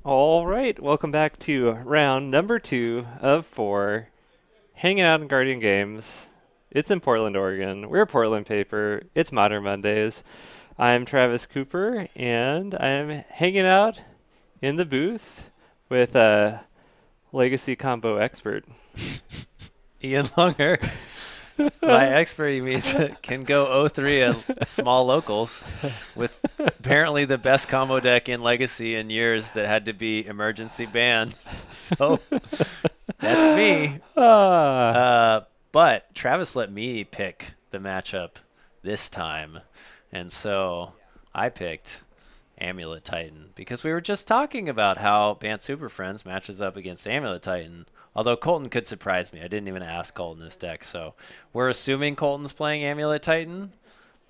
All right, welcome back to round number 2 of 4, hanging out in Guardian Games. It's in Portland, Oregon. We're Portland Paper. It's Modern Mondays. I'm Travis Cooper, and I'm hanging out in the booth with a legacy combo expert. Ian Longer. By expert, he means can go 0-3 at small locals with apparently the best combo deck in Legacy in years that had to be emergency banned. So that's me. Ah, But Travis let me pick the matchup this time. And so I picked Amulet Titan because we were just talking about how Bant Superfriends matches up against Amulet Titan. Although Colton could surprise me. I didn't even ask Colton this deck. So we're assuming Colton's playing Amulet Titan.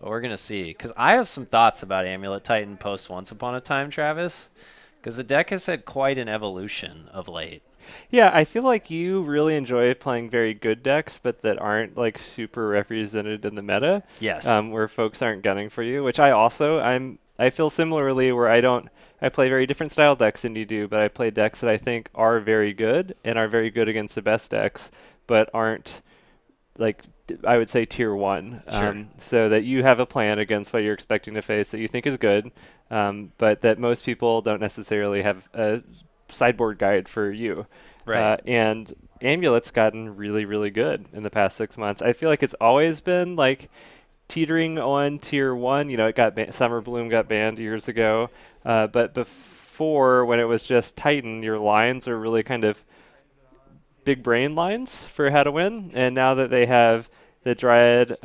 But we're going to see. Because I have some thoughts about Amulet Titan post Once Upon a Time, Travis. Because the deck has had quite an evolution of late. yeah, I feel like you really enjoy playing very good decks, but that aren't like super represented in the meta, Yes. where folks aren't gunning for you. Which I feel similarly where I play very different style decks than you do, but I play decks that I think are very good and are very good against the best decks, but aren't like I would say tier one, Sure. so that you have a plan against what you're expecting to face that you think is good, but that most people don't necessarily have a sideboard guide for you. Right. And Amulet's gotten really, really good in the past 6 months. I feel like it's always been like teetering on tier one. You know, Summer Bloom got banned years ago, but before when it was just Titan, your lines are really kind of big brain lines for how to win. And now that they have the Dryad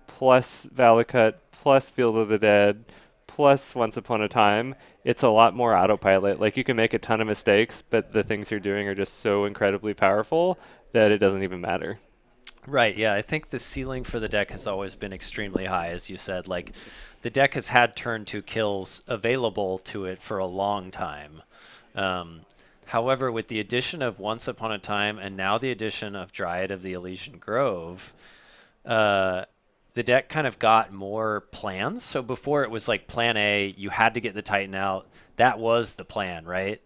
plus Valakut plus Field of the Dead plus Once Upon a Time, it's a lot more autopilot. Like you can make a ton of mistakes, but the things you're doing are just so incredibly powerful that it doesn't even matter. Right, yeah. I think the ceiling for the deck has always been extremely high, as you said. Like, the deck has had turn 2 kills available to it for a long time. Um, However, with the addition of Once Upon a Time and now the addition of Dryad of the Elysian Grove, uh, the deck kind of got more plans. So before it was like plan A, you had to get the Titan out. That was the plan, right?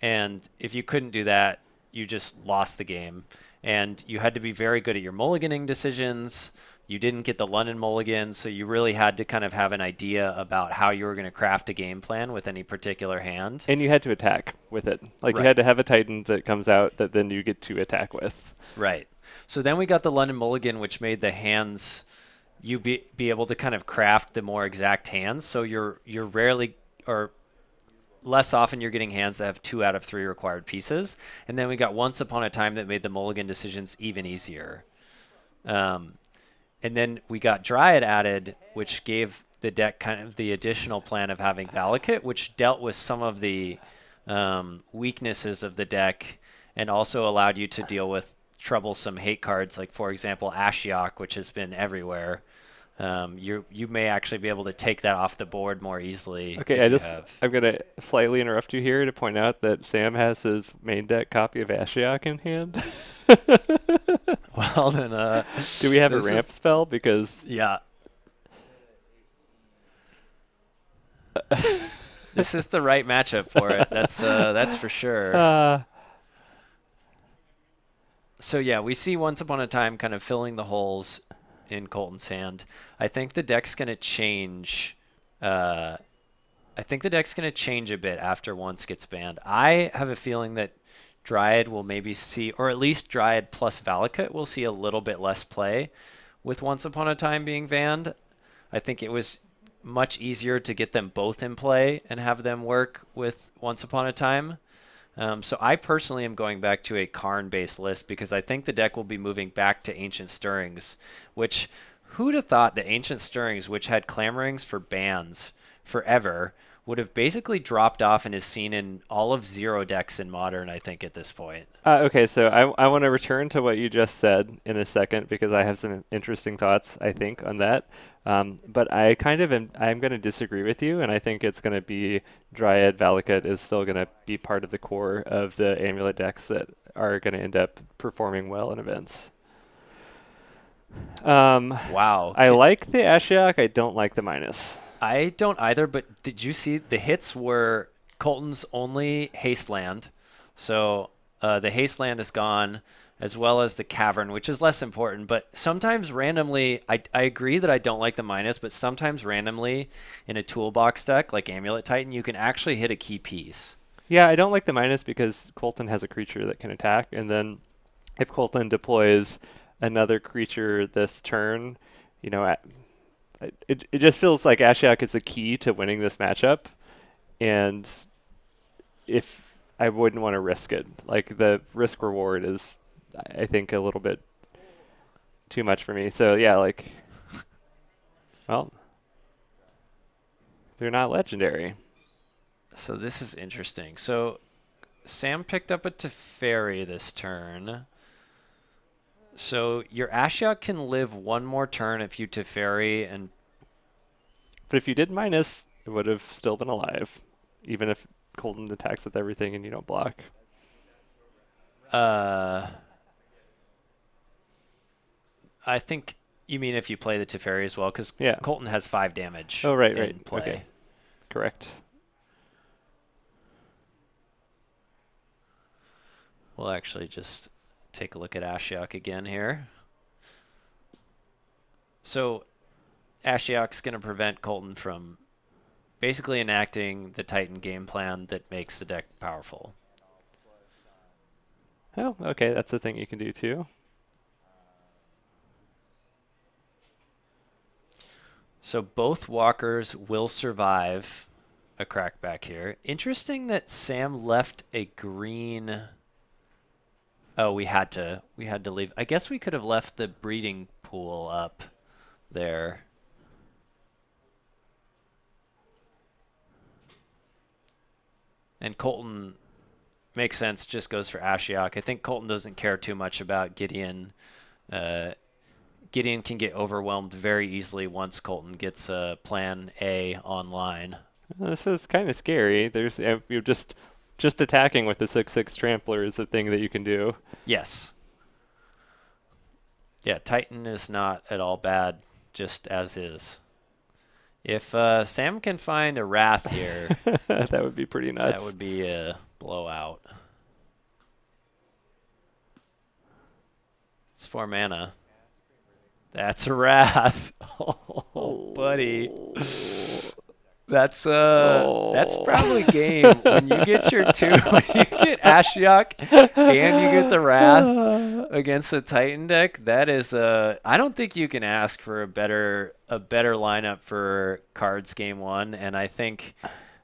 And if you couldn't do that, you just lost the game. And you had to be very good at your mulliganing decisions. You didn't get the London mulligan, so you really had to kind of have an idea about how you were going to craft a game plan with any particular hand. And you had to attack with it. Like you Right. had to have a Titan that comes out that then you get to attack with. Right. So then we got the London mulligan, which made the hands you be able to kind of craft the more exact hands. So you're rarely or less often you're getting hands that have 2 out of 3 required pieces. And then we got Once Upon a Time that made the mulligan decisions even easier. Um, and then we got Dryad added, which gave the deck kind of the additional plan of having Valakut, which dealt with some of the weaknesses of the deck and also allowed you to deal with troublesome hate cards, like, for example, Ashiok, which has been everywhere. You may actually be able to take that off the board more easily Okay, if you have. I'm gonna slightly interrupt you here to point out that Sam has his main deck copy of Ashiok in hand. Well, then, Do we have a this is ramp spell? Because yeah, this is the right matchup for it. That's for sure. uh, So yeah, we see Once Upon a Time kind of filling the holes in Colton's hand. I think the deck's gonna change. Uh, I think the deck's gonna change a bit after Once gets banned. I have a feeling that Dryad will maybe see, or at least Dryad plus Valakut will see a little bit less play with Once Upon a Time being banned. I think it was much easier to get them both in play and have them work with Once Upon a Time. So I personally am going back to a Karn-based list because I think the deck will be moving back to Ancient Stirrings, which who'd have thought that Ancient Stirrings, which had clamorings for bans forever, would have basically dropped off and is seen in all of zero decks in Modern, I think, at this point. okay, so I want to return to what you just said in a second because I have some interesting thoughts, I think, on that. But I'm going to disagree with you, and I think it's going to be Dryad Valakut is still going to be part of the core of the Amulet decks that are going to end up performing well in events. Um, Wow. I like the Ashiok, I don't like the minus. I don't either, but did you see the hits were Colton's only haste land, so the haste land is gone, as well as the cavern, which is less important. But sometimes randomly, I agree that I don't like the minus, but sometimes randomly in a toolbox deck like Amulet Titan, you can actually hit a key piece. Yeah, I don't like the minus because Colton has a creature that can attack, and then if Colton deploys another creature this turn, you know, it just feels like Ashiok is the key to winning this matchup, and if I wouldn't want to risk it. Like the risk reward is, I think, a little bit too much for me. So yeah, like, well, they're not legendary. So this is interesting. So Sam picked up a Teferi this turn. So your Ashiok can live one more turn if you Teferi and But if you did minus, it would have still been alive, even if Colton attacks with everything and you don't block. uh I think you mean if you play the Teferi as well, because Yeah. Colton has 5 damage Oh, right, in right. play. Okay. Correct. We'll actually just take a look at Ashiok again here. So Ashiok's going to prevent Colton from basically enacting the Titan game plan that makes the deck powerful. Oh, okay. That's a thing you can do too. So both walkers will survive a crackback here. Interesting that Sam left a green. Oh, we had to leave. I guess we could have left the breeding pool up there. And Colton makes sense, just goes for Ashiok. I think Colton doesn't care too much about Gideon. Gideon can get overwhelmed very easily once Colton gets Plan A online. This is kind of scary. There's you're just attacking with the 6/6 trampler is the thing that you can do. Yes. Yeah, Titan is not at all bad, just as is. If Sam can find a Wrath here, That would be pretty nuts. that would be a blowout. It's 4 mana. That's a Wrath. Oh, buddy. That's probably game when you get your when you get Ashiok and you get the Wrath against the Titan deck. That is I don't think you can ask for a better lineup for cards game 1, and I think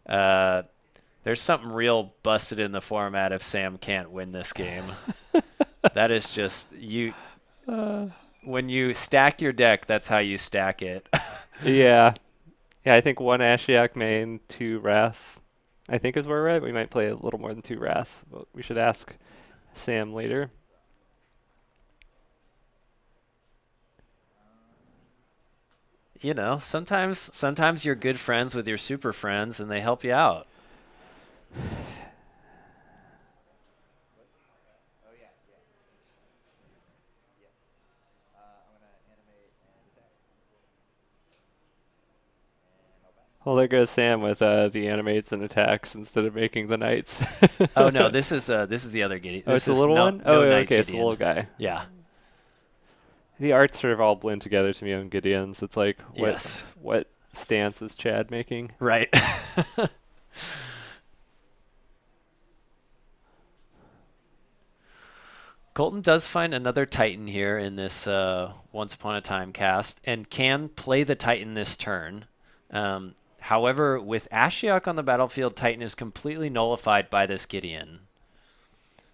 there's something real busted in the format if Sam can't win this game. That is just you. When you stack your deck, that's how you stack it. Yeah. Yeah, I think 1 Ashiok main, 2 Wraths, I think is where we're at. We might play a little more than 2 Wraths, but we should ask Sam later. You know, sometimes you're good friends with your super friends and they help you out. Well, there goes Sam with the animates and attacks instead of making the knights. Oh no, this is the other Gideon. Oh, This it's the is little no, one? no Oh, Knight okay, it's the Gideon. little guy. Yeah. The arts sort of all blend together to me on Gideon's. It's like, Yes. what stance is Chad making? Right. Colton does find another Titan here in this Once Upon a Time cast and can play the Titan this turn. However, with Ashiok on the battlefield, Titan is completely nullified by this Gideon.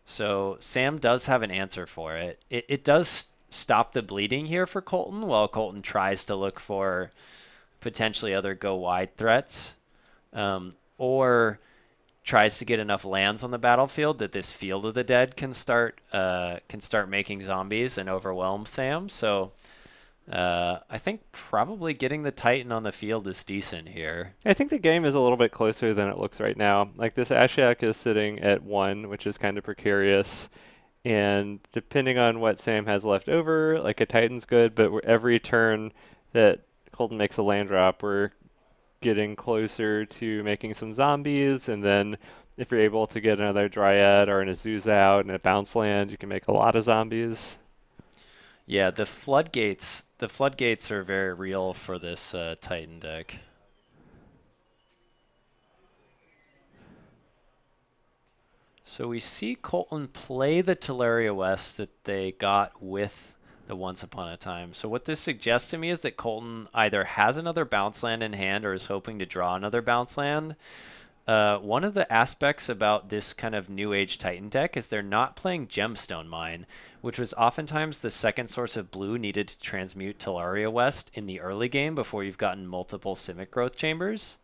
So Sam does have an answer for it. It does stop the bleeding here for Colton while Colton tries to look for potentially other go wide threats, or tries to get enough lands on the battlefield that this Field of the Dead can start making zombies and overwhelm Sam. So I think probably getting the Titan on the field is decent here. I think the game is a little bit closer than it looks right now. Like this Ashiok is sitting at 1, which is kind of precarious. And depending on what Sam has left over, like a Titan's good, but every turn that Colton makes a land drop, we're getting closer to making some zombies, and then if you're able to get another Dryad or an Azusa out in a bounce land, you can make a lot of zombies. Yeah, the floodgates are very real for this Titan deck. So we see Colton play the Teleria West that they got with the Once Upon a Time. So what this suggests to me is that Colton either has another bounce land in hand or is hoping to draw another bounce land. One of the aspects about this kind of New Age Titan deck is they're not playing Gemstone Mine, which was oftentimes the second source of blue needed to transmute Teleria West in the early game before you've gotten multiple Simic Growth Chambers.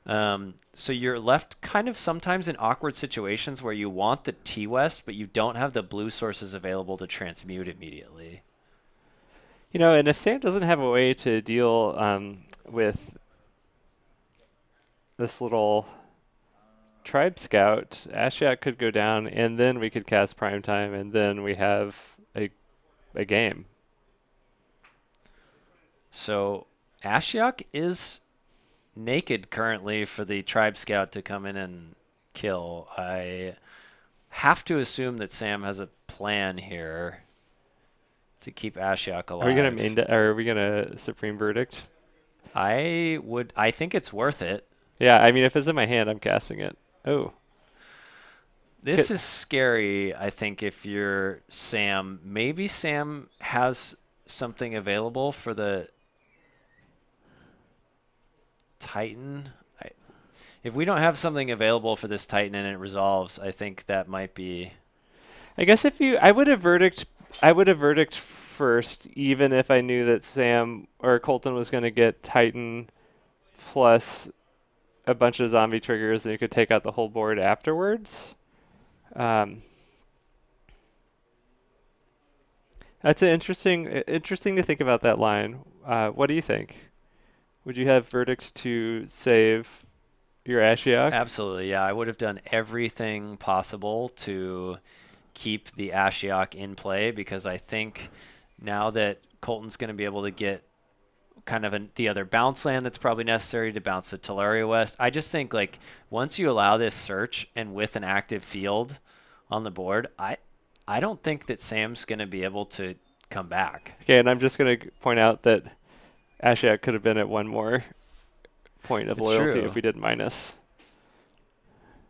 So you're left kind of sometimes in awkward situations where you want the T-West, but you don't have the blue sources available to transmute immediately. And if Sam doesn't have a way to deal with this little Tribe Scout, Ashiok could go down, and then we could cast Prime Time, and then we have a game. So Ashiok is naked currently for the Tribe Scout to come in and kill. I have to assume that Sam has a plan here to keep Ashiok Are we gonna alive. are we gonna Supreme Verdict? I think it's worth it. Yeah, I mean, if it's in my hand, I'm casting it. Oh, This is scary, I think, if you're Sam. Maybe Sam has something available for the Titan. If we don't have something available for this Titan and it resolves, I think that might be. I guess I would have verdict first, even if I knew that Sam or Colton was gonna get Titan plus a bunch of zombie triggers, and you could take out the whole board afterwards. Um, that's interesting to think about that line. What do you think? Would you have verdicts to save your Ashiok? Absolutely, yeah. I would have done everything possible to keep the Ashiok in play because I think now that Colton's going to be able to get kind of the other bounce land that's probably necessary to bounce the Teleria West. I just think like once you allow this search and with an active field on the board, I don't think that Sam's going to be able to come back. Okay, and I'm just gonna point out that Ashiok could have been at one more point of It's loyalty if true. we did minus.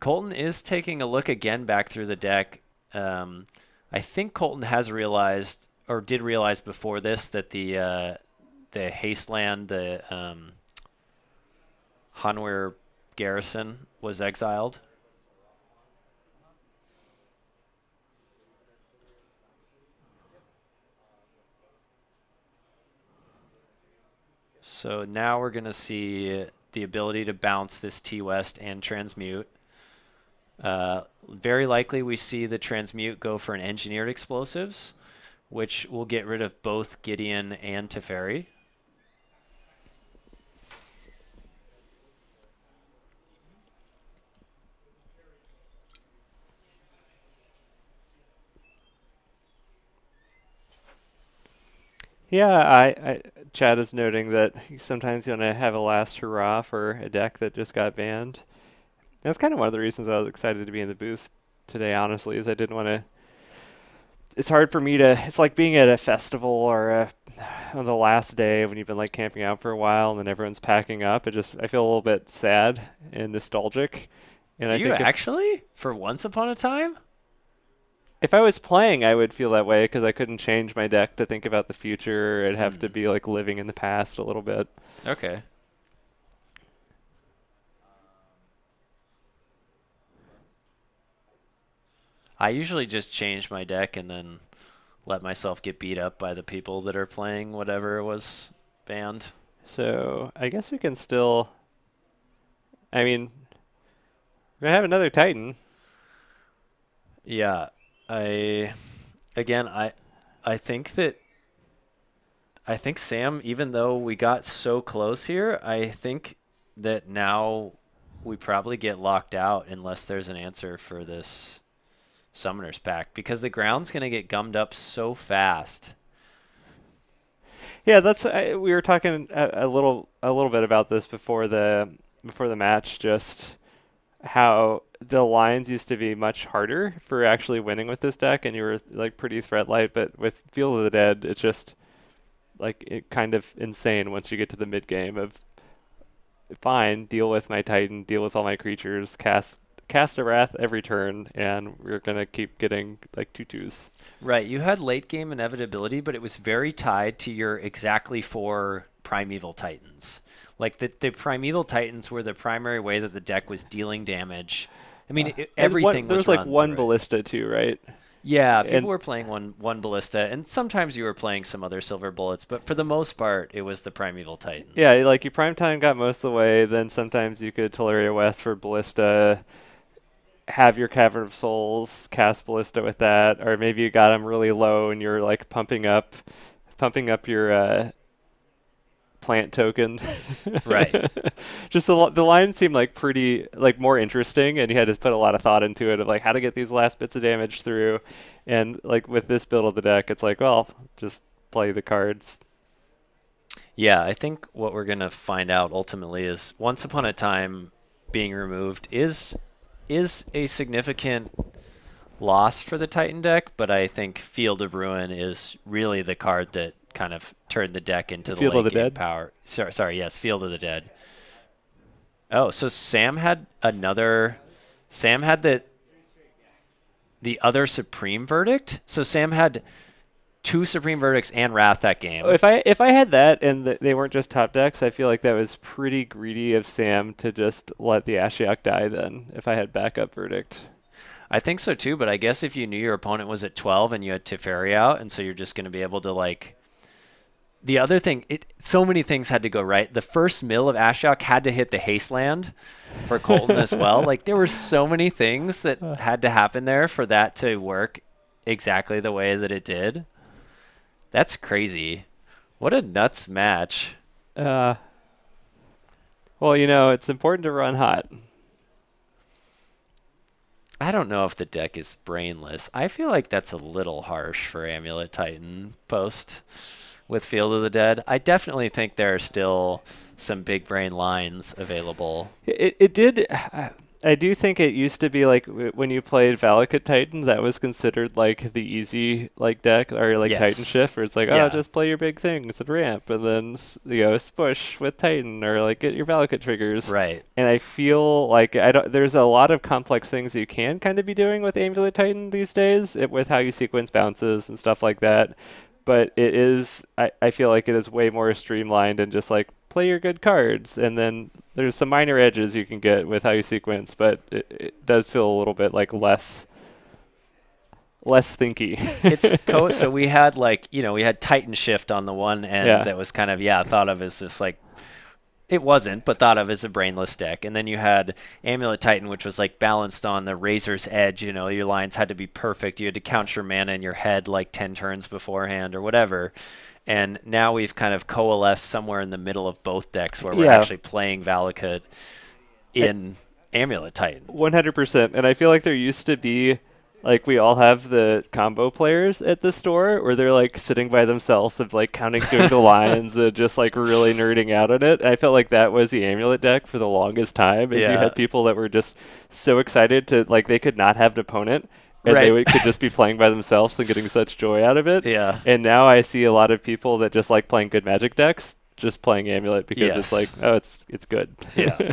Colton is taking a look again back through the deck. I think Colton has realized or did realize before this that the haste land, the Hanwer garrison was exiled. So now we're going to see the ability to bounce this T-West and transmute. Very likely we see the transmute go for an engineered explosives, which will get rid of both Gideon and Teferi. Yeah, Chad is noting that sometimes you want to have a last hurrah for a deck that just got banned. That's kind of one of the reasons I was excited to be in the booth today, honestly, is I didn't want to. It's hard for me to. It's like being at a festival or on the last day when you've been like camping out for a while and then everyone's packing up. I feel a little bit sad and nostalgic. And Do I you think actually? For once upon a time? if I was playing, I would feel that way because I couldn't change my deck to think about the future. It'd have to Hmm. be like living in the past a little bit. Okay. I usually just change my deck and then let myself get beat up by the people that are playing whatever was banned. So I guess we can still. I mean, we're gonna have another Titan. Yeah, I again I think that I think Sam, even though we got so close here, I think that now we probably get locked out unless there's an answer for this Summoner's Pact because the ground's gonna get gummed up so fast. Yeah, we were talking a little bit about this before the match, just how the lines used to be much harder for actually winning with this deck, and you were like pretty threat light, but with Field of the Dead, it's just like it kind of insane once you get to the mid game of fine, deal with my Titan, deal with all my creatures, cast a Wrath every turn, and we're gonna keep getting like 2/2s. Right, you had late game inevitability, but it was very tied to your exactly 4 Primeval Titans. Like the Primeval Titans were the primary way that the deck was dealing damage. I mean, everything There was was like run one through it. ballista too, right? Yeah, people And were playing one ballista, and sometimes you were playing some other silver bullets, but for the most part, it was the Primeval yeah, Titans. like you prime time got most of the way. Then sometimes you could Teleria West for ballista, have your Cavern of Souls, cast ballista with that, or maybe you got them really low and you're like pumping up your plant token. Right. Just the lines seemed like pretty like more interesting, and you had to put a lot of thought into it of like how to get these last bits of damage through. And like with this build of the deck, it's like, well, just play the cards. Yeah, I think what we're gonna find out ultimately is Once Upon a Time being removed is a significant loss for the Titan deck, but I think Field of Ruin is really the card that kind of turned the deck into the Field of late the game Dead. power. Sorry, yes, Field of the Dead. Oh, so Sam had another. Sam had the other Supreme Verdict. So Sam had 2 Supreme Verdicts and Wrath that game. If I had that and they weren't just top decks, I feel like that was pretty greedy of Sam to just let the Ashiok die. Then, if I had backup verdict, I think so too, but I guess if you knew your opponent was at 12 and you had Teferi out, and so you're just going to be able to like. The other thing, so many things had to go right. The first mill of Ashiok had to hit the haste land for Colton as well. Like there were so many things that had to happen there for that to work exactly the way that it did. That's crazy. What a nuts match. uh, well, it's important to run hot. I don't know if the deck is brainless. I feel like that's a little harsh for Amulet Titan post with Field of the Dead. I definitely think there are still some big brain lines available. It did. I do think it used to be like when you played Valakut Titan, that was considered like the easy like deck or like Titan Yes. Shift, where it's like, oh, Yeah. just play your big things and ramp, and then spush with Titan or like get your Valakut triggers. Right. And I feel like I don't. There's a lot of complex things you can kind of be doing with Amulet Titan these days, with how you sequence bounces and stuff like that. But it is, I feel like it is way more streamlined and just like play your good cards, and then there's some minor edges you can get with how you sequence, but it does feel a little bit like less thinky. So we had we had Titan Shift on the one end Yeah. that was kind of thought of as this like it wasn't, but thought of as a brainless deck. And then you had Amulet Titan, which was like balanced on the razor's edge. Your lines had to be perfect. You had to count your mana in your head like 10 turns beforehand or whatever. And now we've kind of coalesced somewhere in the middle of both decks where we're Yeah. actually playing Valakut in Amulet Titan. 100%. And I feel like there used to be, like, we all have the combo players at the store where they're like sitting by themselves of like counting through the lines and just like really nerding out on it. And I felt like that was the Amulet deck for the longest time, is you Yeah. had people that were just so excited to like they could not have an opponent, and Right. could just be playing by themselves and getting such joy out of it. Yeah. And now I see a lot of people that just like playing good Magic decks, just playing Amulet because it's Yes. like, oh, it's good. Yeah.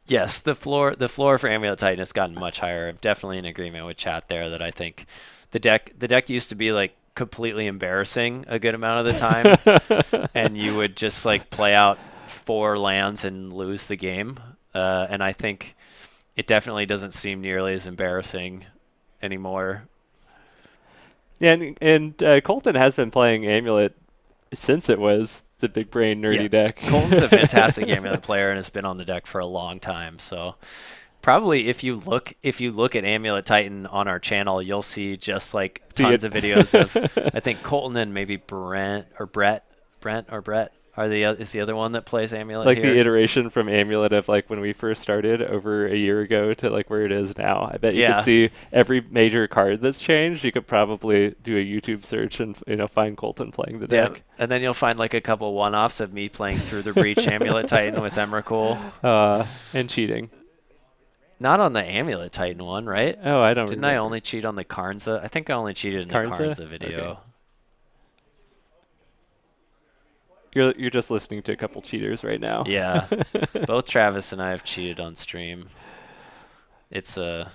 Yes, the floor for Amulet Titan has gotten much higher. I'm definitely in agreement with chat there that I think the deck used to be like completely embarrassing a good amount of the time, and you would just like play out 4 lands and lose the game. And I think it definitely doesn't seem nearly as embarrassing anymore. Yeah, and Colton has been playing Amulet since it was the big brain Yeah. nerdy deck. Colton's a fantastic Amulet player and has been on the deck for a long time. So probably if you look at Amulet Titan on our channel, you'll see just like tons of videos of I think Colton and maybe Brent or Brett Is the other one that plays Amulet Like the here? iteration from Amulet of like when we first started over a year ago to like where it is now. I bet you could Yeah. see every major card that's changed. You could probably do a YouTube search and find Colton playing the Yeah. deck. And then you'll find like a couple one-offs of me playing through the Breach Amulet Titan with Emrakul. And cheating. Not on the Amulet Titan one, right? Oh, I don't Didn't I remember. only cheat on the Karnza? I think I only cheated in the Karnza? Karnza Okay. video. You're just listening to a couple cheaters right now. Yeah. Both Travis and I have cheated on stream. It's a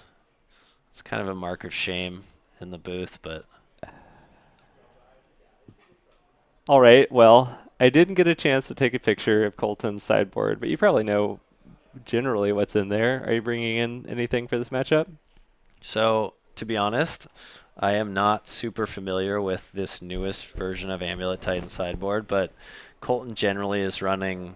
it's kind of a mark of shame in the booth, but All right. Well, I didn't get a chance to take a picture of Colton's sideboard, but you probably know generally what's in there. Are you bringing in anything for this matchup? so to be honest, I am not super familiar with this newest version of Amulet Titan sideboard, but Colton generally is running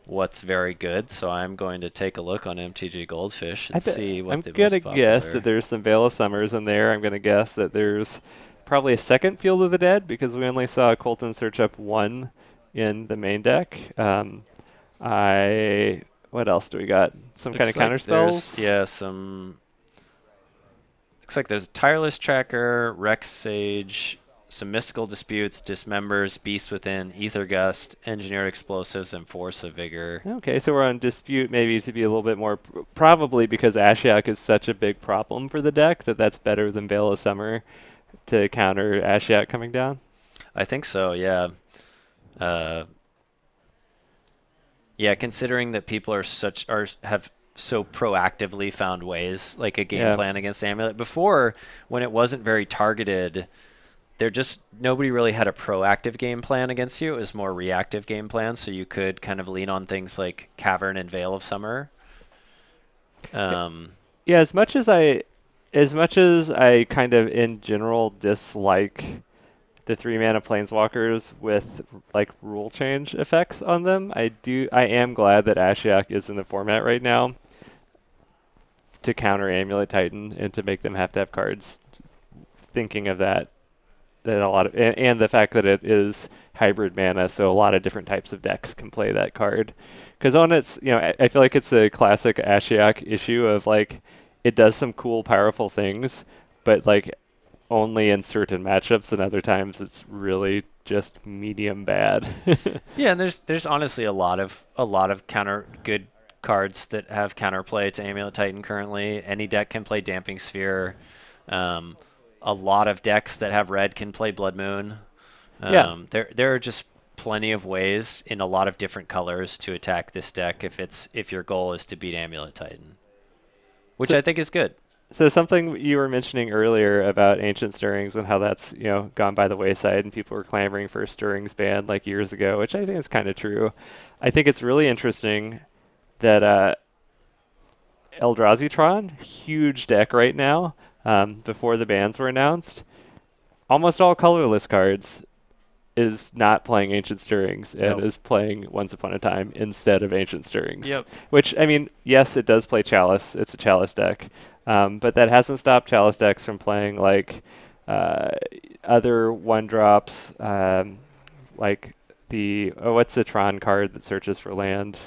what's very good, so I'm going to take a look on MTG Goldfish I and bet see what I'm the gonna most guess that popular. there's some Veil of Summers in there. I'm gonna guess that there's probably a second Field of the Dead because we only saw Colton search up one in the main deck. I what else do we got? Some kind of Looks counter like there's spells. yeah some. Looks like there's a Tireless Tracker, Rex Sage, some Mystical Disputes, Dismembers, Beast Within, Ether Gust, Engineered Explosives, and Force of Vigor. Okay, so we're on dispute maybe to be a little bit more probably because Ashiok is such a big problem for the deck that that's better than Veil of Summer to counter Ashiok coming down. I think so, yeah. Uh, yeah, considering that people have so proactively found ways, like a game Yeah. plan against Amulet. Before, when it wasn't very targeted, nobody really had a proactive game plan against you. It was more reactive game plan, so you could kind of lean on things like Cavern and Veil of Summer. Um, Yeah, as much as I kind of in general dislike the 3 mana planeswalkers with like rule change effects on them, I am glad that Ashiok is in the format right now to counter Amulet Titan and to make them have to have cards thinking of that a lot of and the fact that it is hybrid mana, so a lot of different types of decks can play that card. Because on its, I feel like it's a classic Ashiok issue of like it does some cool, powerful things, but like only in certain matchups, and other times it's really just medium bad. yeah, and there's honestly a lot of counter good cards that have counterplay to Amulet Titan currently. Any deck can play Damping Sphere. Um, a lot of decks that have red can play Blood Moon. Yeah. There are just plenty of ways in a lot of different colors to attack this deck if your goal is to beat Amulet Titan, which So, I think is good. so something you were mentioning earlier about ancient stirrings and how that's gone by the wayside and people were clamoring for a stirrings ban like years ago, which I think is kind of true. I think it's really interesting that Eldrazi huge deck right now. Before the bans were announced, almost all colorless cards is not playing Ancient Stirrings and Nope. is playing Once Upon a Time instead of Ancient Stirrings. Yep. Which, I mean, yes, it does play Chalice. It's a Chalice deck. But that hasn't stopped Chalice decks from playing like uh, other one drops, like what's the Tron card that searches for land?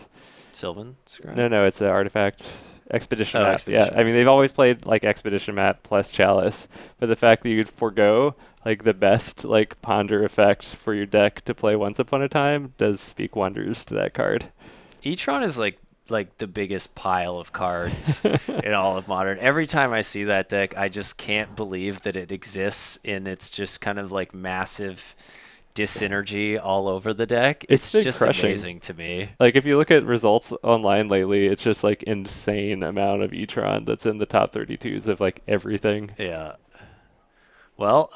Sylvan Scribe. No, it's an artifact. Expedition Oh, Map. Yeah, Expedition I mean Map. they've always played like Expedition Map plus Chalice, but the fact that you'd forego like the best like ponder effect for your deck to play Once Upon a Time does speak wonders to that card. Etron is like the biggest pile of cards in all of Modern. Every time I see that deck, I just can't believe that it exists in its just kind of like massive dysynergy all over the deck. It's It's been just crushing. amazing to me. Like if you look at results online lately, it's just like insane amount of Etron that's in the top 32s of like everything. Yeah. Well,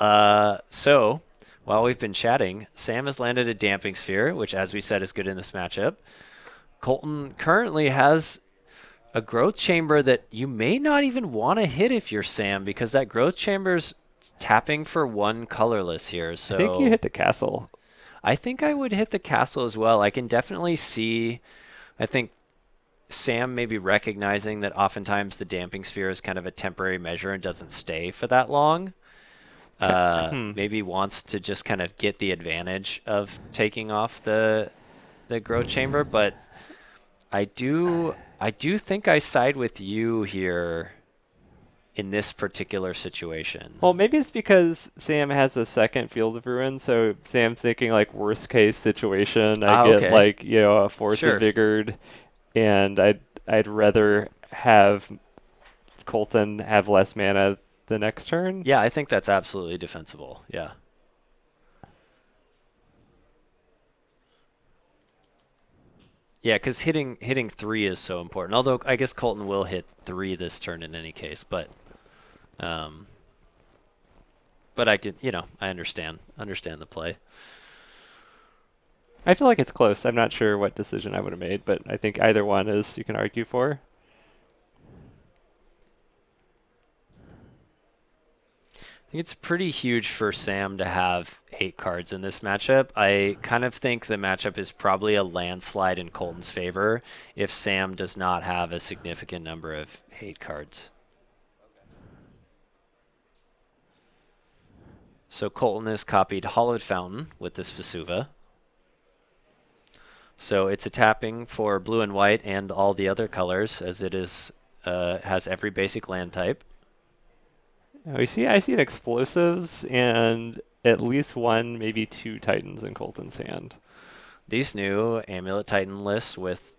so while we've been chatting, Sam has landed a Damping Sphere, which, as we said, is good in this matchup. Colton currently has a Growth Chamber that you may not even want to hit if you're Sam, because that Growth Chamber's tapping for one colorless here. I think you So hit the castle. I think I would hit the castle as well. I can definitely see, I think Sam maybe recognizing that oftentimes the Damping Sphere is kind of a temporary measure and doesn't stay for that long. Hmm. Maybe wants to just kind of get the advantage of taking off the the growth chamber, but I do think I side with you here in this particular situation. Well, maybe it's because Sam has a second Field of Ruin, so Sam's thinking like worst case situation. I Ah, get okay. like, a Force Sure. Invigored, and I'd rather have Colton have less mana the next turn. Yeah, I think that's absolutely defensible. Yeah. Yeah, because hitting 3 is so important. Although I guess Colton will hit 3 this turn in any case, um, but I did, I understand the play. I feel like it's close. I'm not sure what decision I would have made, but I think either one is you can argue for. I think it's pretty huge for Sam to have 8 cards in this matchup. I kind of think the matchup is probably a landslide in Colton's favor if Sam does not have a significant number of 8 cards. So Colton has copied Hollowed Fountain with this Vesuva. So it's a tapping for blue and white and all the other colors, as it is has every basic land type. I see an explosives and at least one, maybe two Titans in Colton's hand. These new Amulet Titan lists with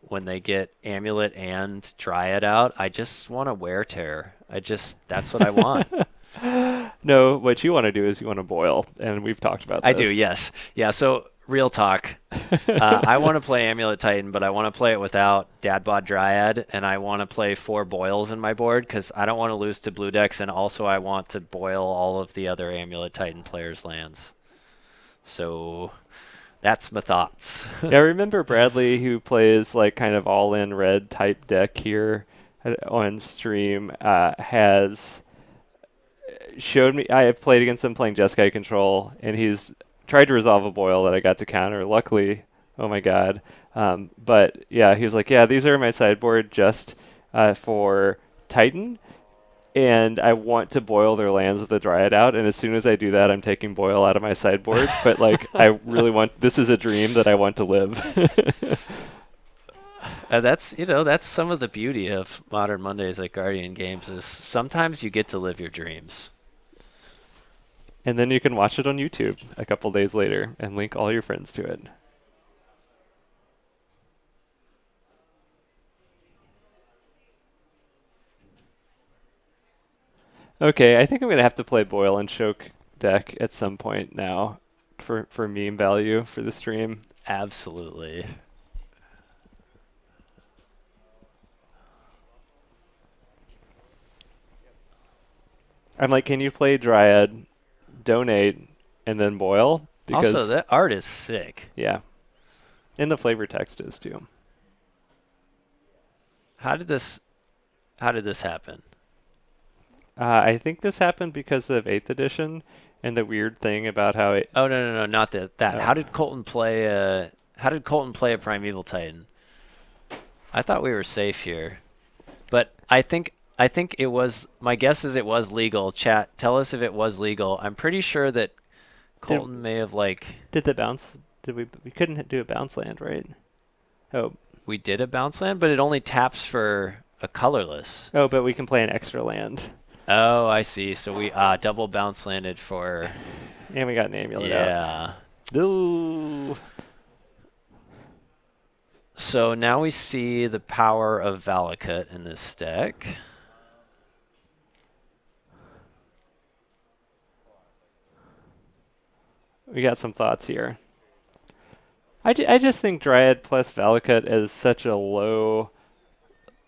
when they get Amulet and Dryad out, I just want to wear tear. That's what I want. No, what you want to do is you want to boil, and we've talked about I this. do, yes. Yeah, so real talk. I want to play Amulet Titan, but I want to play it without Dadbod Dryad, and I want to play 4 boils in my board because I don't want to lose to blue decks, and also I want to boil all of the other Amulet Titan players' lands. So that's my thoughts. Yeah, I remember Bradley, who plays like kind of all-in red type deck here on stream, has showed me. I have played against him playing Jeskai Control, and he's tried to resolve a boil that I got to counter. Luckily, oh my god. But yeah, he was like, yeah, these are my sideboard just for Titan, and I want to boil their lands with the Dryad out, and as soon as I do that, I'm taking boil out of my sideboard. But like, I really want, this is a dream that I want to live. That's some of the beauty of Modern Mondays at Guardian Games is sometimes you get to live your dreams. And then you can watch it on YouTube a couple days later and link all your friends to it. Okay, I think I'm going to have to play Boil and Choke deck at some point now for meme value for the stream. Absolutely. I'm like, can you play Dryad, donate, and then Boil? Because, Also, that art is sick. yeah. And the flavor text is too. How did this happen? I think this happened because of 8th edition and the weird thing about how it... Oh no, not that. Oh. How did Colton play a Primeval Titan? I thought we were safe here. But I think it was, my guess is it was legal. Chat, tell us if it was legal. I'm pretty sure that Colton may have Did the bounce... Did we couldn't do a bounce land, right? Oh. We did a bounce land, but it only taps for a colorless. Oh, but we can play an extra land. Oh, I see. So we double bounce landed for... And we got an Amulet out. Yeah. Ooh. So now we see the power of Valakut in this deck. We got some thoughts here. I just think Dryad plus Valakut is such a low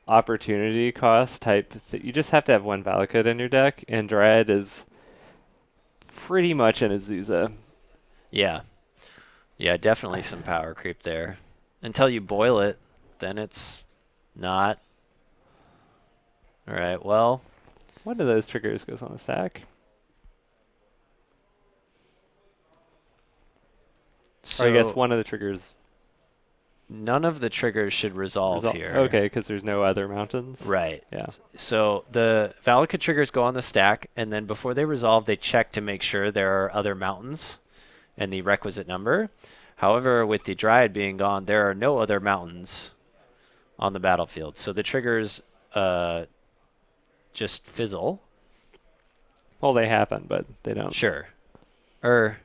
opportunity cost type. You just have to have one Valakut in your deck, and Dryad is pretty much an Azusa. Yeah. Yeah, definitely some power creep there. Until you boil it, then it's not. All right, well. One of those triggers goes on the stack. So or I guess one of the triggers. None of the triggers should resolve here. Okay, because there's no other mountains. Right. Yeah. So the Valakut triggers go on the stack, and then before they resolve, they check to make sure there are other mountains and the requisite number. However, with the Dryad being gone, there are no other mountains on the battlefield. So the triggers just fizzle. Well, they happen, but they don't. Sure. Or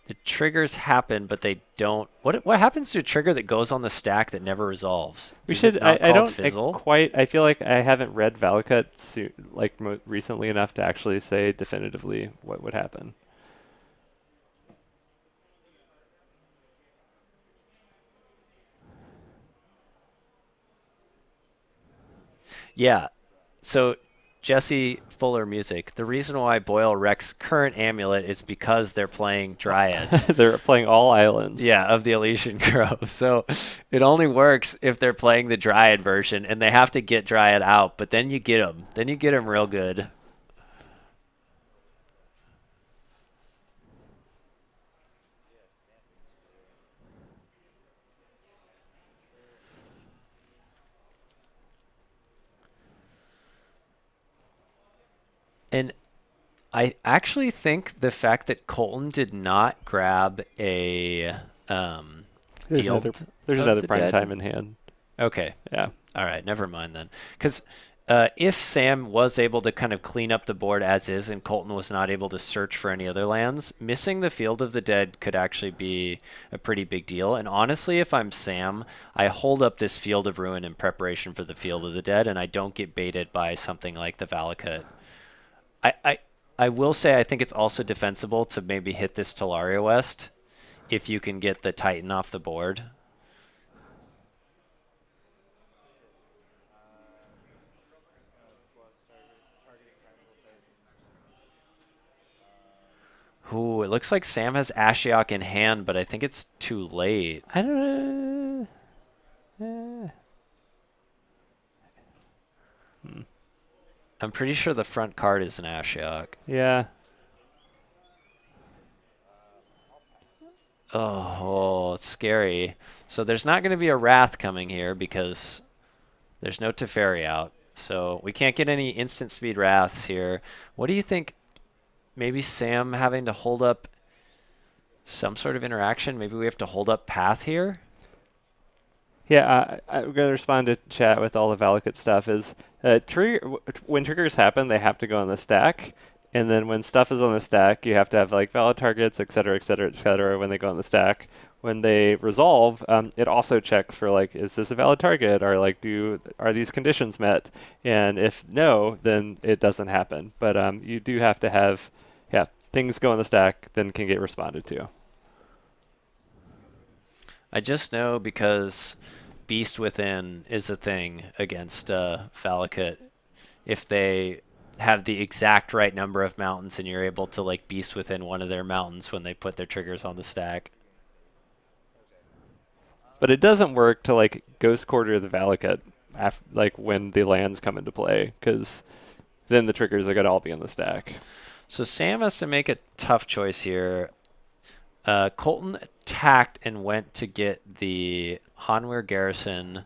the triggers happen, but they don't. What happens to a trigger that goes on the stack that never resolves? We Is it should. not I called don't fizzle? quite. I feel like I haven't read Valakut like recently enough to actually say definitively what would happen. Yeah. So Jesse Fuller Music. The reason why Boyle wrecks current Amulet is because they're playing Dryad. They're playing all islands. Yeah, of the Elysian Grove. So it only works if they're playing the Dryad version, and they have to get Dryad out. But then you get them. Then you get them real good. And I actually think the fact that Colton did not grab a There's another. field There's of another the prime dead. time in hand. Okay. Yeah. All right, never mind then. Because if Sam was able to kind of clean up the board as is and Colton was not able to search for any other lands, missing the Field of the Dead could actually be a pretty big deal. And honestly, if I'm Sam, I hold up this Field of Ruin in preparation for the Field of the Dead, and I don't get baited by something like the Valakut. I, I, I will say I think it's also defensible to maybe hit this Talaria West if you can get the Titan off the board. Ooh, it looks like Sam has Ashiok in hand, but I think it's too late. I don't know. I'm pretty sure the front card is an Ashiok. Yeah. Oh, it's scary. So there's not going to be a Wrath coming here because there's no Teferi out. So we can't get any instant speed Wraths here. What do you think? Maybe Sam having to hold up some sort of interaction? Maybe we have to hold up Path here? Yeah, I'm going to respond to chat with all the Valakut stuff is when triggers happen, they have to go on the stack. And then when stuff is on the stack, you have to have like valid targets, et cetera, et cetera, et cetera, when they go on the stack. When they resolve, it also checks for like, is this a valid target? Or like, are these conditions met? And if no, then it doesn't happen. But you do have to have, yeah, things go on the stack, then can get responded to. I just know because Beast Within is a thing against Valakut. If they have the exact right number of mountains and you're able to like Beast Within one of their mountains when they put their triggers on the stack. But it doesn't work to like Ghost Quarter the Valakut like when the lands come into play, because then the triggers are going to all be on the stack. So Sam has to make a tough choice here. Colton attacked and went to get the Hanweir Garrison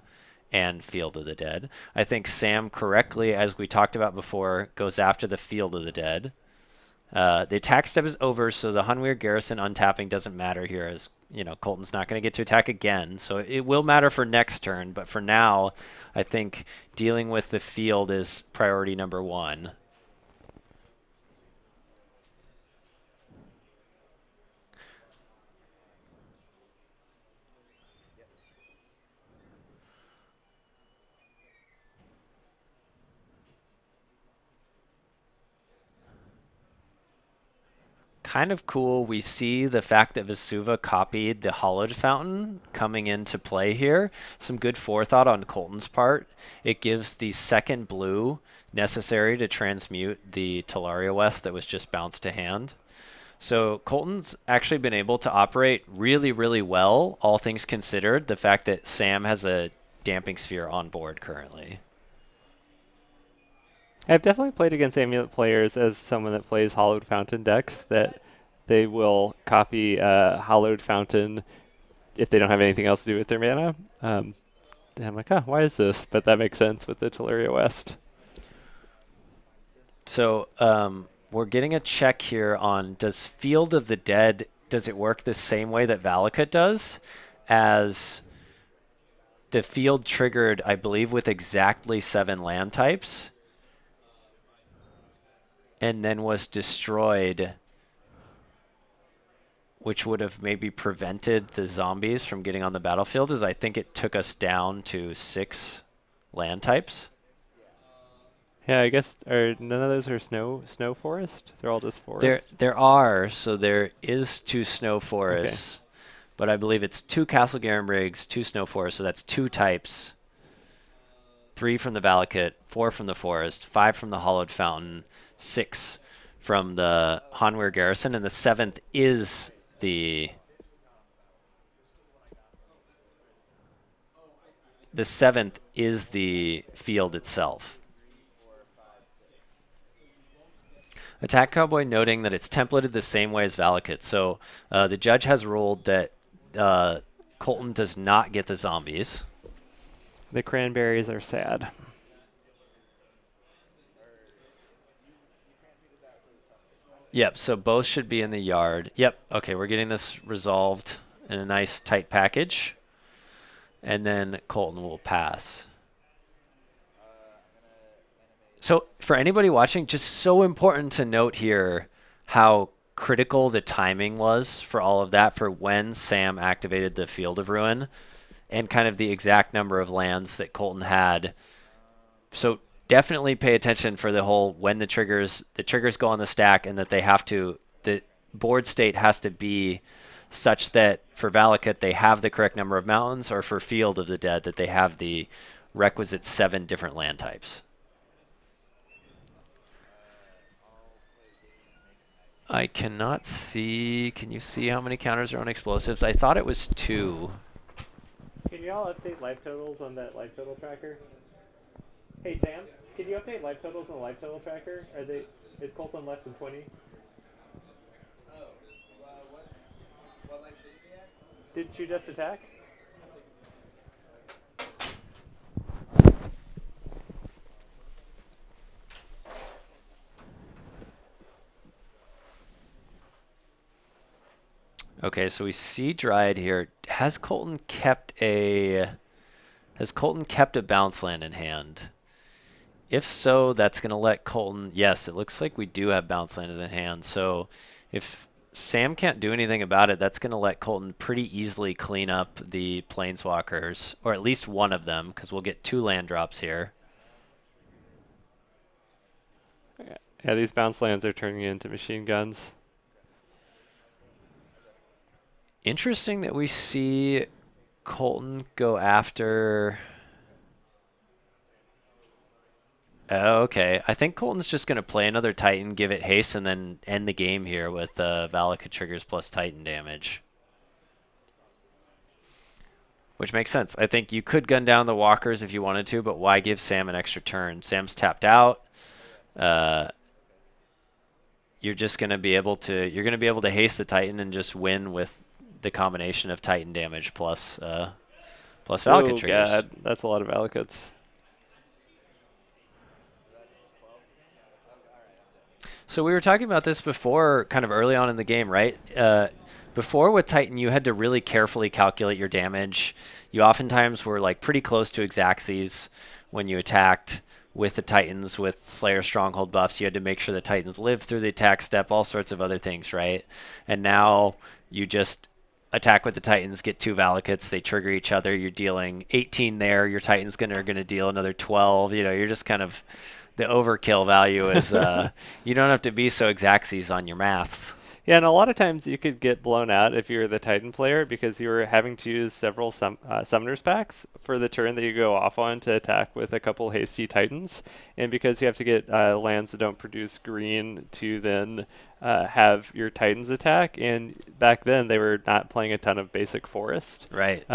and Field of the Dead. I think Sam correctly, as we talked about before, goes after the Field of the Dead. The attack step is over, so the Hanweir Garrison untapping doesn't matter here, as you know, Colton's not going to get to attack again, so it will matter for next turn, but for now, I think dealing with the field is priority number one. Kind of cool. We see the fact that Vesuva copied the Hollowed Fountain coming into play here. Some good forethought on Colton's part. It gives the second blue necessary to transmute the Talaria West that was just bounced to hand. So Colton's actually been able to operate really, really well, all things considered. The fact that Sam has a Damping Sphere on board currently. I've definitely played against Amulet players as someone that plays Hollowed Fountain decks, that they will copy Hollowed Fountain if they don't have anything else to do with their mana. And I'm like, oh, why is this? But that makes sense with the Teleria West. So we're getting a check here on, does Field of the Dead does it work the same way that Valakut does, as the field triggered, I believe, with exactly 7 land types, and then was destroyed, which would have maybe prevented the zombies from getting on the battlefield, is I think it took us down to 6 land types. Yeah, I guess none of those are snow forest. They're all just There forest. there are, so there is 2 snow Okay. forests, but I believe it's 2 Castle Garenbrigs, 2 snow forests, so that's 2 types. 3 from the Valakut, 4 from the forest, 5 from the Hollowed Fountain, 6 from the Hanweir Garrison, and the 7th is the field itself. Attack Cowboy noting that it's templated the same way as Valakut. So the judge has ruled that Colton does not get the zombies. The cranberries are sad. Yep, so both should be in the yard. Yep, okay, we're getting this resolved in a nice tight package. And then Colton will pass. So for anybody watching, just so important to note here how critical the timing was for all of that, for when Sam activated the Field of Ruin, and kind of the exact number of lands that Colton had. So definitely pay attention for the whole when the triggers go on the stack, and that the board state has to be such that for Valakut they have the correct number of mountains, or for Field of the Dead that they have the requisite 7 different land types. I cannot see. Can you see how many counters are on explosives? I thought it was 2. Can y'all update life totals on that life total tracker? Hey Sam, can you update life totals on the life total tracker? Is Colton less than 20? What life should he be at? Didn't you just attack? Okay, so we see Dryad here. Has Colton kept a bounce land in hand? If so, that's going to let Colton... Yes, it looks like we do have bounce lands in hand. So if Sam can't do anything about it, that's going to let Colton pretty easily clean up the Planeswalkers, or at least one of them, because we'll get 2 land drops here. Yeah, these bounce lands are turning into machine guns. Interesting that we see Colton go after... Oh, okay. I think Colton's just going to play another Titan, give it haste, and then end the game here with Valakut triggers plus Titan damage. Which makes sense. I think you could gun down the walkers if you wanted to, but why give Sam an extra turn? Sam's tapped out. You're just going to be able to haste the Titan and just win with the combination of Titan damage plus Valakut triggers. God, that's a lot of Valakuts. So we were talking about this before, kind of early on in the game, right? Before with Titan, you had to really carefully calculate your damage. You oftentimes were like pretty close to Xaxes when you attacked with the Titans with Slayer Stronghold buffs. You had to make sure the Titans lived through the attack step, all sorts of other things, right? And now you just attack with the Titans, get 2 Valakuts, they trigger each other, you're dealing 18 there, your Titans are going to deal another 12. You know, you're just kind of... The overkill value is you don't have to be so Xaxes on your maths. Yeah, and a lot of times you could get blown out if you're the Titan player because you were having to use several Summoners packs for the turn that you go off on to attack with a couple hasty Titans. And because you have to get lands that don't produce green to then have your Titans attack, and back then they were not playing a ton of basic forest. Right.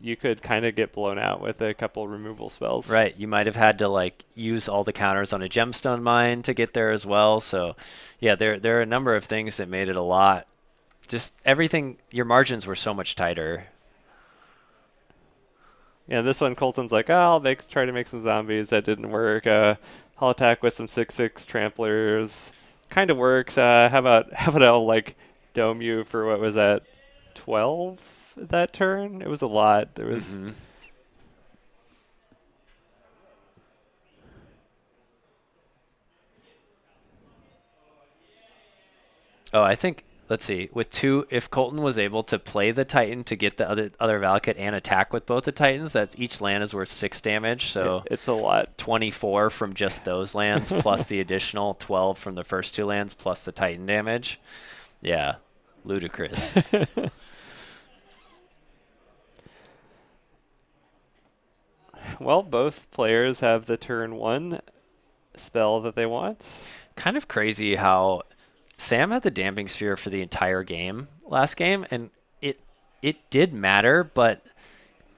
You could kind of get blown out with a couple removal spells. Right. You might have had to like use all the counters on a gemstone mine to get there as well. So yeah, there are a number of things that made it a lot. Just everything, your margins were so much tighter. Yeah, this one Colton's like, oh, I'll try to make some zombies. That didn't work. I'll attack with some 6/6 tramplers. Kind of works. How about I'll like dome you for what was that, 12 that turn? It was a lot. There was. Mm-hmm. Oh, I think let's see. With two, if Colton was able to play the Titan to get the other Valakut and attack with both the Titans, that's each land is worth 6 damage. So It's a lot. 24 from just those lands, plus the additional 12 from the first two lands, plus the Titan damage. Yeah, ludicrous. Well, both players have the turn 1 spell that they want. Kind of crazy how Sam had the Damping Sphere for the entire game last game, and it did matter, but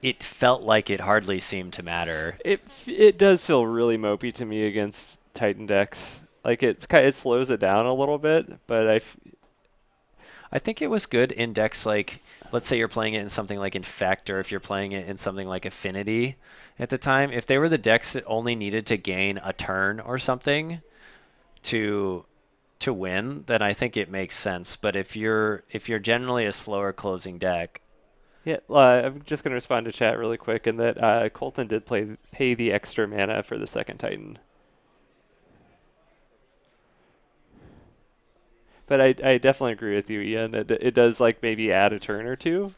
it felt like it hardly seemed to matter. It does feel really mopey to me against Titan decks. Like it slows it down a little bit, but I think it was good in decks like, let's say you're playing it in something like Infect, or if you're playing it in something like Affinity at the time. If they were the decks that only needed to gain a turn or something to win, then I think it makes sense. But if you're generally a slower closing deck, yeah, I'm just gonna respond to chat really quick, and that Colton did pay the extra mana for the second Titan. But I definitely agree with you, Ian. It does like maybe add a turn or two,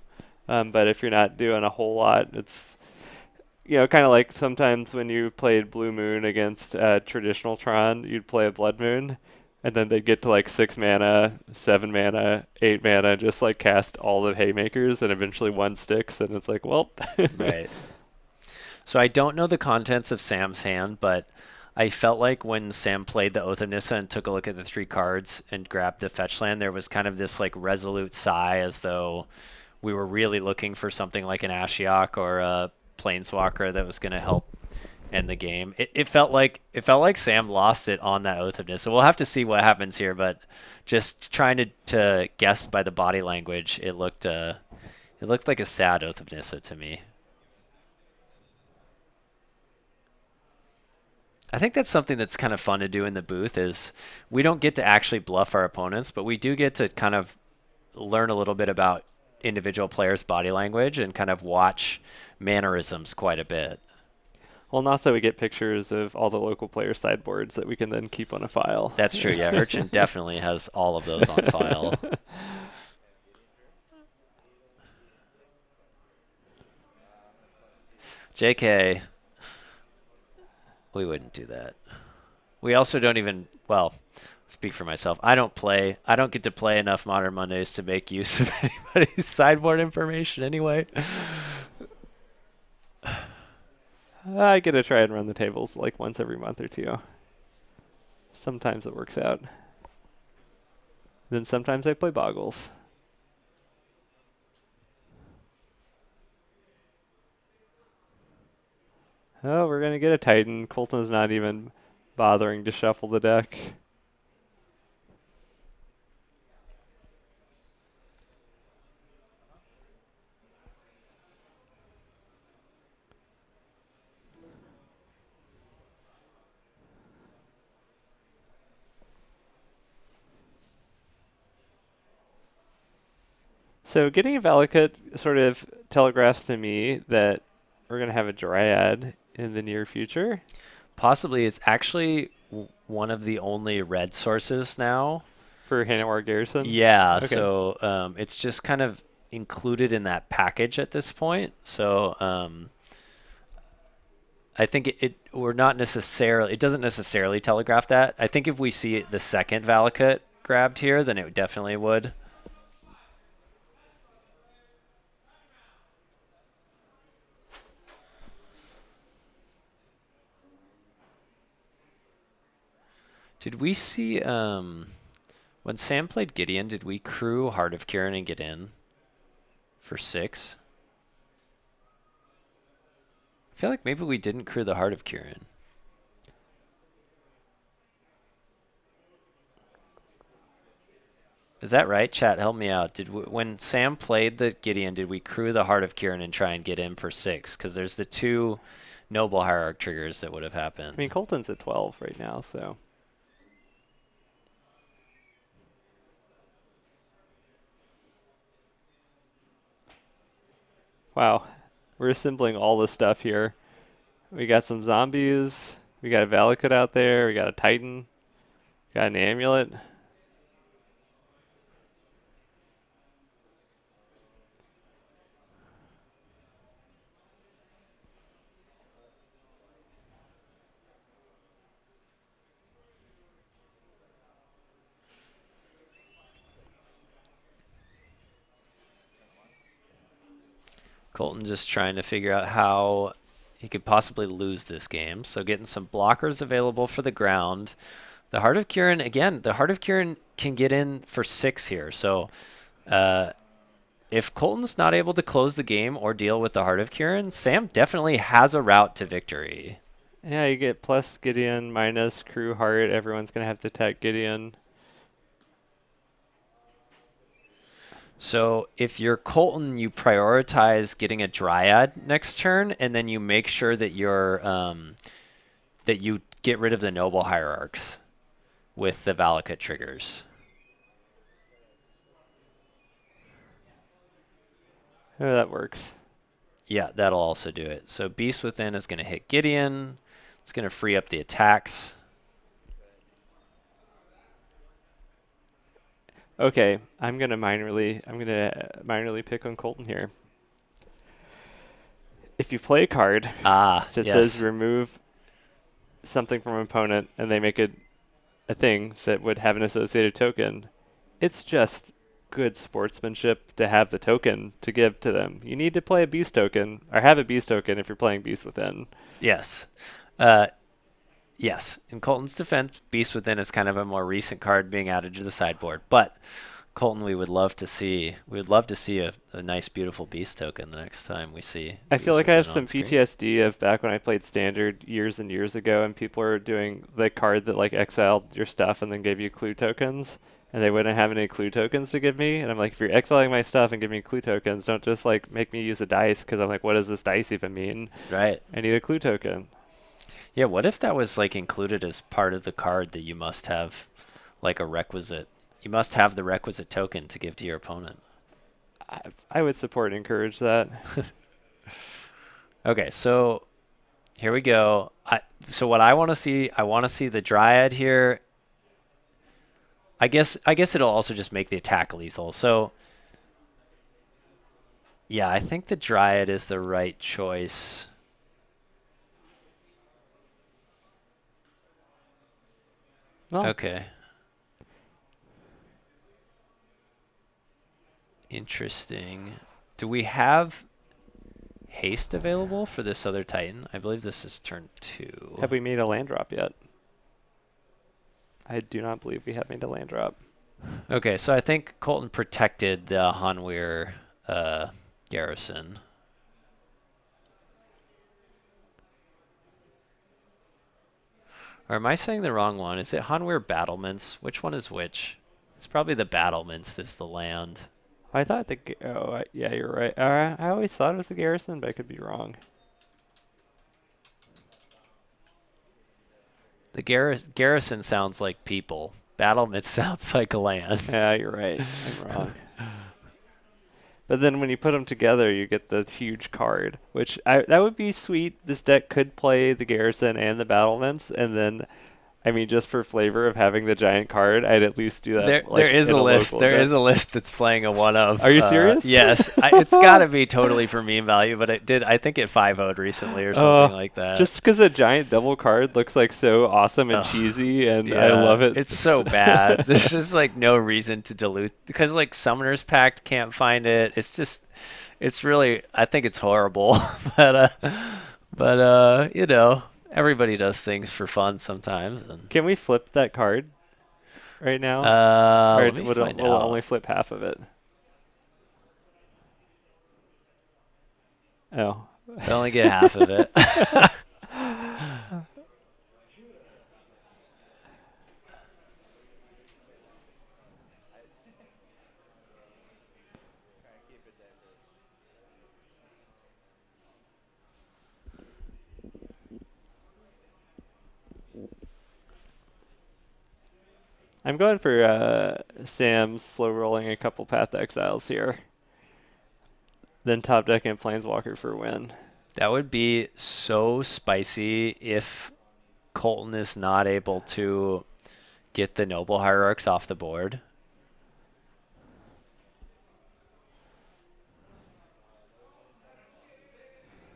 but if you're not doing a whole lot, it's kind of like sometimes when you played Blue Moon against traditional Tron, you'd play a Blood Moon, and then they'd get to like 6 mana, 7 mana, 8 mana, just like cast all the haymakers, and eventually one sticks, and it's like, well. right. So I don't know the contents of Sam's hand, but I felt like when Sam played the Oath of Nissa and took a look at the 3 cards and grabbed the fetch land, there was kind of this like resolute sigh, as though we were really looking for something like an Ashiok or a Planeswalker that was going to help end the game. It felt like Sam lost it on that Oath of Nissa. We'll have to see what happens here, but just trying to guess by the body language, it looked like a sad Oath of Nissa to me. I think that's something that's kind of fun to do in the booth. Is we don't get to actually bluff our opponents, but we do get to kind of learn a little bit about individual players' body language and kind of watch mannerisms quite a bit. Well, and also we get pictures of all the local player sideboards that we can then keep on a file. That's true, yeah. Urchin definitely has all of those on file. JK, we wouldn't do that. We also don't even, well, speak for myself. I don't get to play enough Modern Mondays to make use of anybody's sideboard information anyway. I get to try and run the tables like once every month or two. Sometimes it works out. Then sometimes I play Boggles. Oh, we're going to get a Titan. Colton's not even bothering to shuffle the deck. So getting a Valakut sort of telegraphs to me that we're going to have a Dryad in the near future. Possibly. It's actually one of the only red sources now. For Hanowar Garrison? Yeah, Okay. so it's just kind of included in that package at this point. So I think it doesn't necessarily telegraph that. I think if we see the second Valakut grabbed here, then it definitely would. Did we see, when Sam played Gideon, did we crew Heart of Kirin and get in for 6? I feel like maybe we didn't crew the Heart of Kirin. Is that right? Chat, help me out. When Sam played the Gideon, did we crew the Heart of Kirin and try and get in for 6? Because there's the 2 Noble Hierarch triggers that would have happened. I mean, Colton's at 12 right now, so. Wow. We're assembling all this stuff here. We got some zombies. We got a Valakut out there. We got a Titan. Got an Amulet. Colton just trying to figure out how he could possibly lose this game. So getting some blockers available for the ground. The Heart of Kieran, again, the Heart of Kieran can get in for 6 here. So uh, if Colton's not able to close the game or deal with the Heart of Kieran, Sam definitely has a route to victory. Yeah, you get plus Gideon, minus Crew Heart. Everyone's going to have to attack Gideon. So if you're Colton, you prioritize getting a Dryad next turn, and then you make sure that you get rid of the Noble Hierarchs with the Valakut triggers. Oh, that works. Yeah, that'll also do it. So Beast Within is going to hit Gideon. It's going to free up the attacks. Okay, I'm gonna minorly pick on Colton here. If you play a card that Yes. says remove something from an opponent and they make a thing that would have an associated token, it's just good sportsmanship to have the token to give to them. You need to play a beast token or have a beast token if you're playing Beast Within. Yes. Yes. In Colton's defense, Beast Within is kind of a more recent card being added to the sideboard. But Colton, we would love to see a nice, beautiful Beast token the next time we see. I feel Beast like I have Within some on screen. PTSD of back when I played Standard years and years ago, and people were doing the card that like exiled your stuff and then gave you clue tokens, and they wouldn't have any clue tokens to give me. And I'm like, if you're exiling my stuff and giving me clue tokens, don't just like make me use a dice, because I'm like, what does this dice even mean? Right. I need a clue token. Yeah, what if that was like included as part of the card that you must have like a requisite you must have the requisite token to give to your opponent. I would support and encourage that. Okay, so here we go. So what I want to see the Dryad here. I guess it'll also just make the attack lethal. So yeah, I think the Dryad is the right choice. Well, Okay. Interesting. Do we have haste available for this other Titan? I believe this is turn 2. have we made a land drop yet? I do not believe we have made a land drop. Okay, so I think Colton protected the Hanweir garrison. Or am I saying the wrong one? Is it Hanweir battlements? Which one is which? It's probably the battlements is the land. I thought yeah, you're right. I always thought it was a garrison, but I could be wrong. The garrison sounds like people. Battlements sounds like land. Yeah, you're right. I'm wrong. But then when you put them together, you get the huge card, which that would be sweet. This deck could play the garrison and the battlements, and then, I mean, just for flavor of having the giant card, I'd at least do that. There is in a list. local There event. is a list that's playing a one of. Are you serious? Yes, it's got to be totally for meme value, but it did. I think it 5-0'd recently or something like that. Just because a giant double card looks like so awesome and cheesy, and I love it. It's so bad. There's just like no reason to dilute because like Summoner's Pact can't find it. It's really. I think it's horrible, but you know. Everybody does things for fun sometimes. And Can we flip that card right now? Or let me find we'll out. only flip half of it. Oh. I only get half of it. I'm going for Sam slow rolling a couple Path Exiles here. then top deck and Planeswalker for win. That would be so spicy if Colton is not able to get the Noble Hierarchs off the board.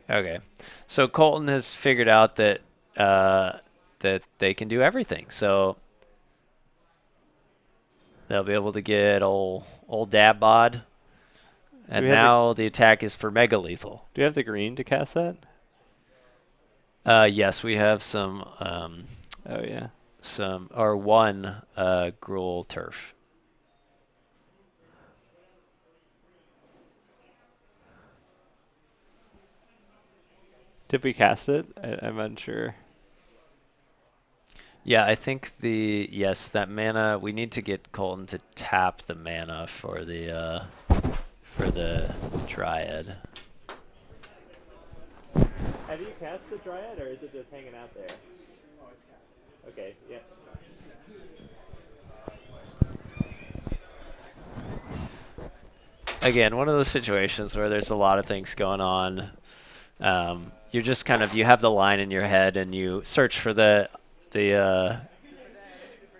Okay, so Colton has figured out that that they can do everything. So they'll be able to get old Dab Bod, Do and we have now the attack is for Mega Lethal. do we have the green to cast that? Yes, we have Oh yeah. one Gruul Turf. Did we cast it? I'm unsure. Yeah, I think yes, that mana, we need to get Colton to tap the mana for the Dryad. Have you cast the Dryad, or is it just hanging out there? Oh, it's cast. Okay, yeah. Again, one of those situations where there's a lot of things going on. You're just you have the line in your head and you search for the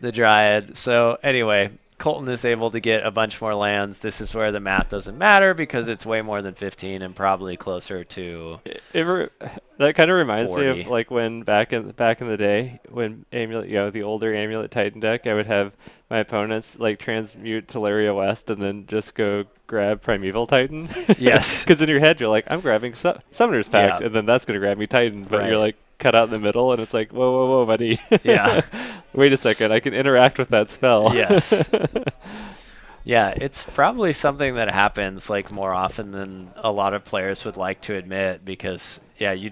Dryad. So anyway, Colton is able to get a bunch more lands. This is where the math doesn't matter because it's way more than 15 and probably closer to That kind of reminds 40. me of like when back in the day when Amulet, the older Amulet Titan deck, I would have my opponents like transmute Teleria West and then just go grab Primeval Titan. Yes. Because in your head you're like, I'm grabbing Summoner's Pact, Yeah. and then that's gonna grab me Titan, but Right. you're like cut out in the middle, and it's like, whoa, whoa, whoa, buddy. Yeah. Wait a second, I can interact with that spell. Yes. Yeah, it's probably something that happens like more often than a lot of players would like to admit because you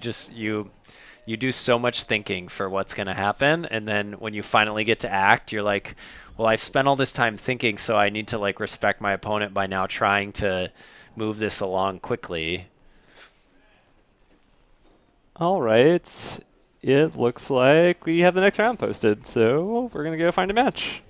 do so much thinking for what's going to happen, and then when you finally get to act, you're like, well, I've spent all this time thinking, so I need to like respect my opponent by now trying to move this along quickly. All right. It looks like we have the next round posted, so we're gonna go find a match.